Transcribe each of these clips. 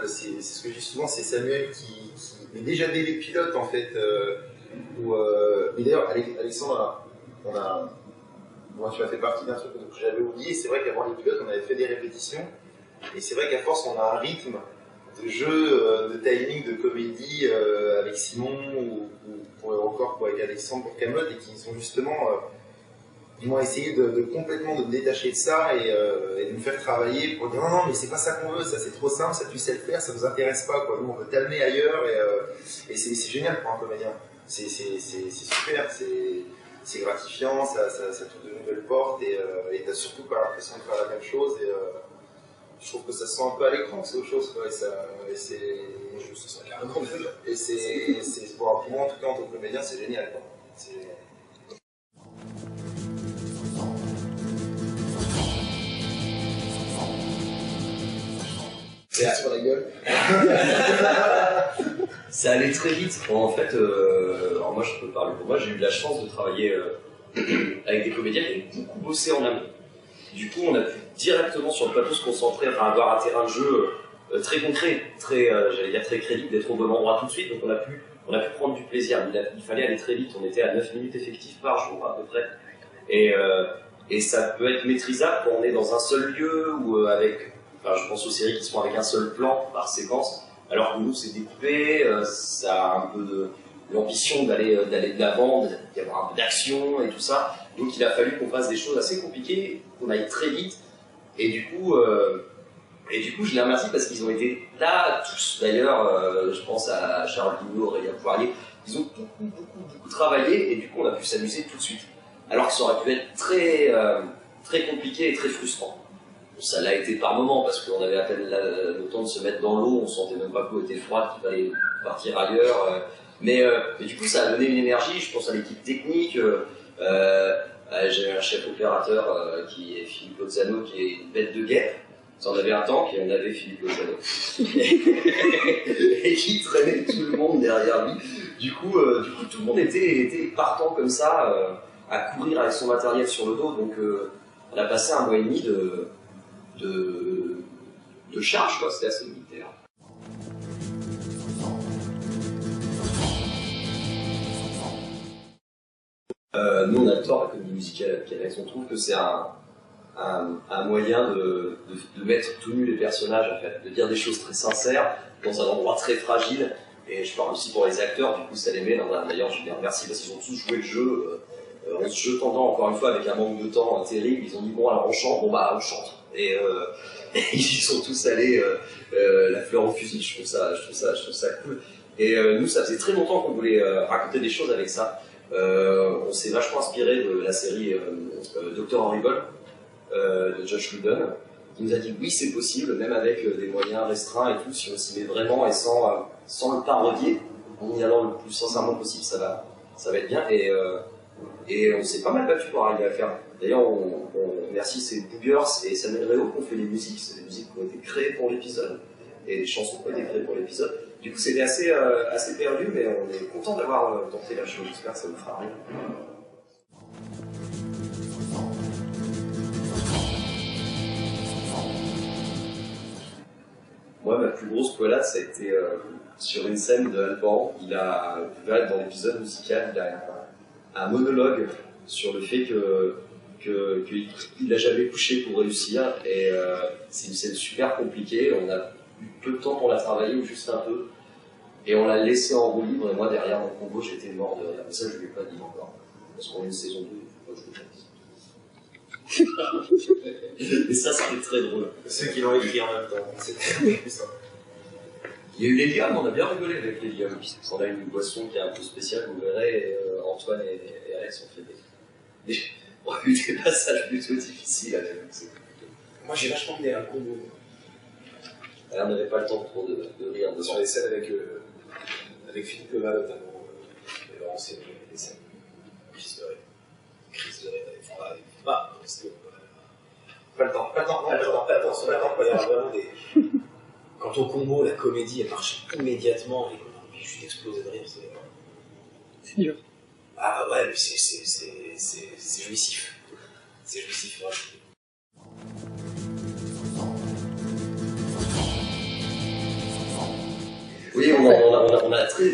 c'est ce que je dis souvent, c'est Samuel mais déjà dès les pilotes en fait, mais d'ailleurs Alexandre, moi tu m'as fait partie d'un truc que j'avais oublié, c'est vrai qu'avant les pilotes on avait fait des répétitions, et c'est vrai qu'à force on a un rythme de jeu, de timing, de comédie avec Simon ou encore avec Alexandre pour Kaamelott, et qui sont justement... ils m'ont essayé de complètement de me détacher de ça et de me faire travailler pour dire non mais c'est pas ça qu'on veut, ça c'est trop simple, ça tu sais le faire, ça nous intéresse pas quoi, nous on veut t'amener ailleurs, et c'est génial pour un comédien, c'est super, c'est gratifiant, ça t'ouvre de nouvelles portes, et t'as surtout pas l'impression de faire la même chose, et je trouve que ça se sent un peu à l'écran, c'est autre chose quoi, et c'est pour moi en tout cas en tant que comédien c'est génial quoi. Sur la gueule. Ça allait très vite. En fait, alors moi je peux parler pour moi, j'ai eu de la chance de travailler avec des comédiens qui ont beaucoup bossé en amont. Du coup, on a pu directement sur le plateau se concentrer, enfin avoir un terrain de jeu très concret, j'allais dire très crédible, d'être au bon endroit tout de suite. Donc on a pu prendre du plaisir. Il fallait aller très vite. On était à 9 minutes effectives par jour à peu près. Et ça peut être maîtrisable quand on est dans un seul lieu ou avec... Enfin, je pense aux séries qui se font avec un seul plan par séquence, alors que nous c'est découpé, ça a un peu de l'ambition d'aller de l'avant, d'y avoir un peu d'action et tout ça. Donc il a fallu qu'on fasse des choses assez compliquées, qu'on aille très vite, et du coup je les remercie parce qu'ils ont été là tous. D'ailleurs, je pense à Charles Vigneault, Aurélien Poirier, ils ont beaucoup travaillé, et du coup on a pu s'amuser tout de suite. Alors que ça aurait pu être très compliqué et très frustrant. Ça l'a été par moment parce qu'on avait à peine le temps de se mettre dans l'eau, on sentait même pas que l'eau était froide, qu'il fallait partir ailleurs. Mais du coup, ça a donné une énergie. Je pense à l'équipe technique. J'ai un chef opérateur qui est Philippe Lozano, qui est une bête de guerre. On avait un tank et on avait Philippe Lozano et qui traînait tout le monde derrière lui. Du coup, tout le monde était partant comme ça à courir avec son matériel sur le dos. Donc, on a passé un mois et demi de charge, quoi. C'était assez militaire. Nous, on adore la comédie musicale avec Alex. On trouve que c'est un moyen de mettre tout nu les personnages, en fait, de dire des choses très sincères dans un endroit très fragile. Et je parle aussi pour les acteurs, du coup, ça les met dans un... D'ailleurs, je les remercie parce qu'ils ont tous joué le jeu en se jetant dedans, encore une fois, avec un manque de temps terrible. Ils ont dit, bon, alors on chante, bon, bah, on chante. Et ils sont tous allés la fleur au fusil. Je trouve ça cool. Et nous, ça faisait très longtemps qu'on voulait raconter des choses avec ça. On s'est vachement inspiré de la série Dr. Horrible de Josh Whedon, qui nous a dit oui, c'est possible, même avec des moyens restreints et tout, si on s'y met vraiment et sans le parodier, en y allant le plus sincèrement possible, ça va être bien. Et on s'est pas mal battu pour arriver à faire. D'ailleurs, on remercie ces Boogers et Samuel Réau qui ont fait les musiques. C'est des musiques qui ont été créées pour l'épisode et des chansons qui ont été créées pour l'épisode. Du coup, c'était assez perdu, mais on est content d'avoir tenté la chose. J'espère que ça vous fera rire. Moi, ma plus grosse poilade, ça a été sur une scène de Alban. Vous verrez dans l'épisode musical, il a un monologue sur le fait qu'il n'a jamais couché pour réussir, et c'est une scène super compliquée. On a eu peu de temps pour la travailler, ou juste un peu, et on l'a laissé en roue libre, et moi derrière mon combo j'étais mort de rire. Mais ça je ne lui ai pas dit encore, parce qu'on a une saison 2, il faut pas que je vous dise. Et ça c'était très drôle. Ceux qui l'ont écrit en même temps, c'était plus ça. Il y a eu l'hélium, on a bien rigolé avec l'hélium. On a une boisson qui est un peu spéciale, vous verrez, et, Antoine et Alex ont fait des passages plutôt difficiles à l'époque. Moi j'ai vachement mis un combo. On n'avait pas le temps trop de rire devant. Sur les scènes avec Philippe Leval notamment, et Laurent Séné, les scènes Chris de Ré, c'était Pas le temps. Il y a vraiment des... Quant au combo, la comédie elle marche immédiatement et qu'on a envie juste d'exploser de rire. C'est dur. Ah ouais, mais c'est jouissif. C'est jouissif, vraiment.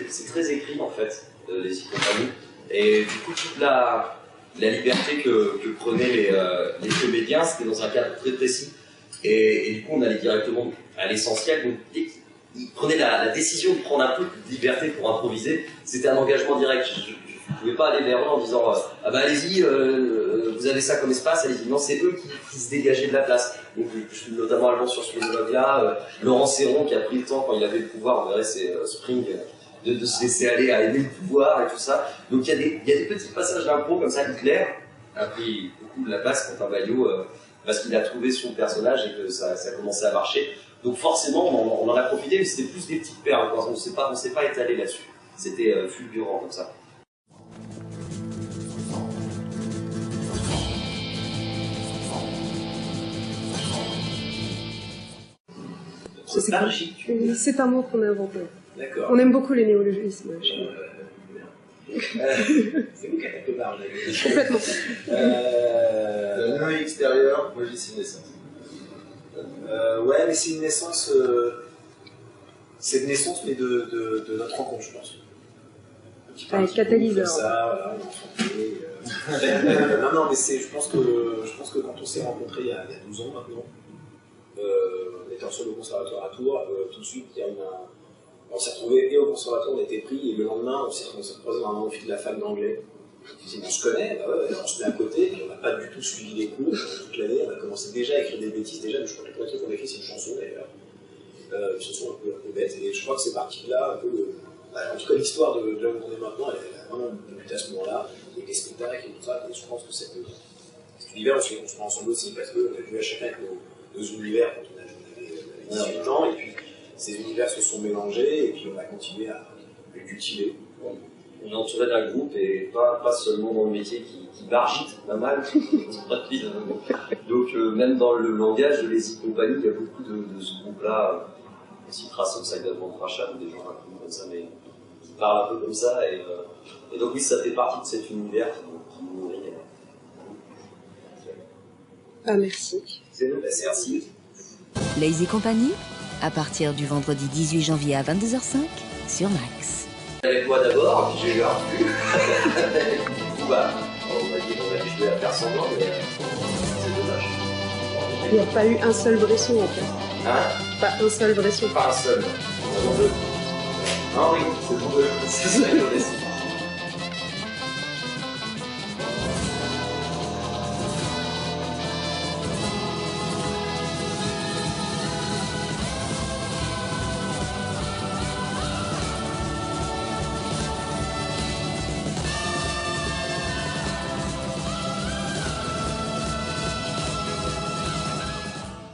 c'est très écrit en fait, les e-compagnies. Et du coup, toute la liberté que prenaient les comédiens, c'était dans un cadre très précis. Et du coup, on allait directement à l'essentiel. Donc, dès qu'ils prenaient la décision de prendre un peu de liberté pour improviser, c'était un engagement direct. Je ne pouvais pas aller vers eux en disant ah bah allez-y, vous avez ça comme espace, allez-y. Non, c'est eux qui se dégageaient de la place. Donc, notamment Alban sur ce monologue-là, Laurent Serron qui a pris le temps quand il avait le pouvoir, on verrait c'est Spring, de se laisser aller à aimer le pouvoir et tout ça. Donc il y a des petits passages d'impro comme ça. Hitler a pris beaucoup de la place quand un Baillot, parce qu'il a trouvé son personnage et que ça a commencé à marcher. Donc forcément on en a profité, mais c'était plus des petites perles. On ne s'est pas étalé là-dessus. C'était fulgurant comme ça. C'est un mot qu'on a inventé. D'accord. On aime beaucoup les néologismes. C'est vous qui êtes quelque part. Complètement. Un œil extérieur, moi j'ai une naissance. Ouais, mais c'est une naissance. C'est une naissance, mais de notre rencontre, je pense. Un catalyseur. Ça, non, mais je pense que quand on s'est rencontrés il y a 12 ans maintenant, on était ensemble au conservatoire à Tours, tout de suite, on s'est retrouvés et au conservatoire, on était pris, et le lendemain, on s'est croisés dans un moment au fil de la fac d'anglais. On se connaît, bah ouais, on se met à côté, puis on n'a pas du tout suivi les cours toute l'année, on a commencé déjà à écrire des bêtises, déjà, mais je crois que le premier truc qu'on a écrit, c'est une chanson d'ailleurs. Une chanson un peu bête, et je crois que c'est parti de là, un peu en tout cas, l'histoire de là où on est maintenant, elle a vraiment débuté à ce moment-là, avec les spectacles et tout ça, et je pense que cet univers, on se prend ensemble aussi, parce qu'on a joué à chacun avec nos univers quand on avait 18 ans, et puis ces univers se sont mélangés, et puis on a continué à le cultiver. On est entouré d'un groupe, et pas seulement dans le métier qui bargite pas mal. Donc même dans le langage de les e-compagnies, il y a beaucoup de ce groupe-là. On citera Suicide Avant Rachat, ou des gens comme ça, mais qui parlent un peu comme ça. Et donc oui, ça fait partie de cet univers qui nous nourrit. Ah, merci. C'est nous, merci. Lazy Company, à partir du vendredi 18 janvier à 22h05 sur Max. Avec moi d'abord, puis j'ai eu un refus. Du coup, bah, on va jouer à faire semblant, mais c'est dommage. Il n'y a pas eu un seul Bresson en fait. Hein? Pas un seul Bresson. Pas un seul. Ah oui, c'est pour eux. C'est ça,